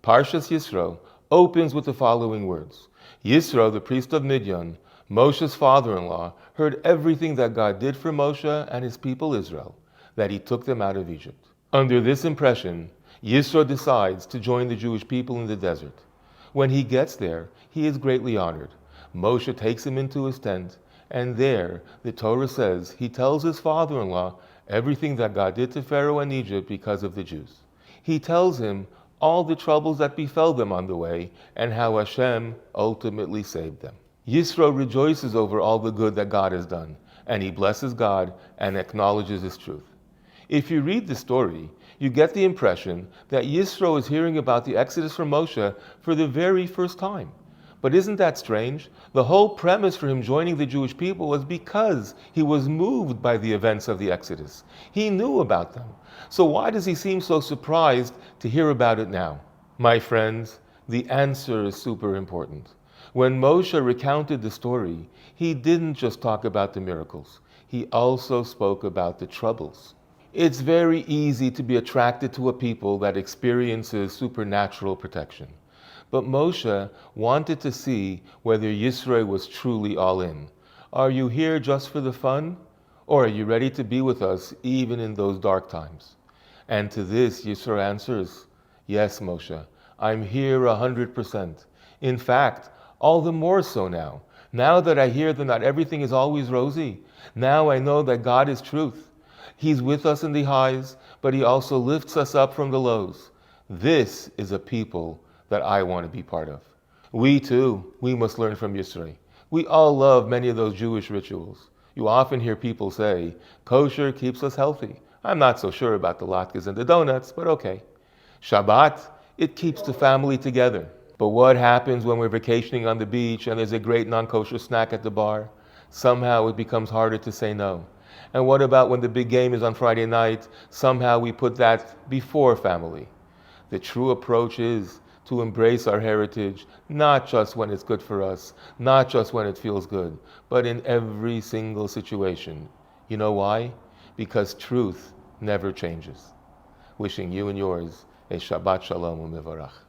Parshas Yisro opens with the following words. Yisro, the priest of Midian, Moshe's father-in-law, heard everything that God did for Moshe and his people Israel, that he took them out of Egypt. Under this impression, Yisro decides to join the Jewish people in the desert. When he gets there, he is greatly honored. Moshe takes him into his tent, and there, the Torah says, he tells his father-in-law everything that God did to Pharaoh and Egypt because of the Jews. He tells him all the troubles that befell them on the way, and how Hashem ultimately saved them. Yisro rejoices over all the good that God has done, and he blesses God and acknowledges his truth. If you read the story, you get the impression that Yisro is hearing about the Exodus from Moshe for the very first time. But isn't that strange? The whole premise for him joining the Jewish people was because he was moved by the events of the Exodus. He knew about them. So why does he seem so surprised to hear about it now? My friends, the answer is super important. When Moshe recounted the story, he didn't just talk about the miracles. He also spoke about the troubles. It's very easy to be attracted to a people that experiences supernatural protection. But Moshe wanted to see whether Yisro was truly all in. Are you here just for the fun? Or are you ready to be with us even in those dark times? And to this, Yisro answers, yes, Moshe, I'm here 100%. In fact, all the more so now. Now that I hear that not everything is always rosy, now I know that God is truth. He's with us in the highs, but he also lifts us up from the lows. This is a people that I want to be part of. We too, we must learn from Yisro. We all love many of those Jewish rituals. You often hear people say, kosher keeps us healthy. I'm not so sure about the latkes and the donuts, but okay. Shabbat, it keeps the family together. But what happens when we're vacationing on the beach and there's a great non-kosher snack at the bar? Somehow it becomes harder to say no. And what about when the big game is on Friday night? Somehow we put that before family. The true approach is to embrace our heritage, not just when it's good for us, not just when it feels good, but in every single situation. You know why? Because truth never changes. Wishing you and yours a Shabbat Shalom u'Mevarach.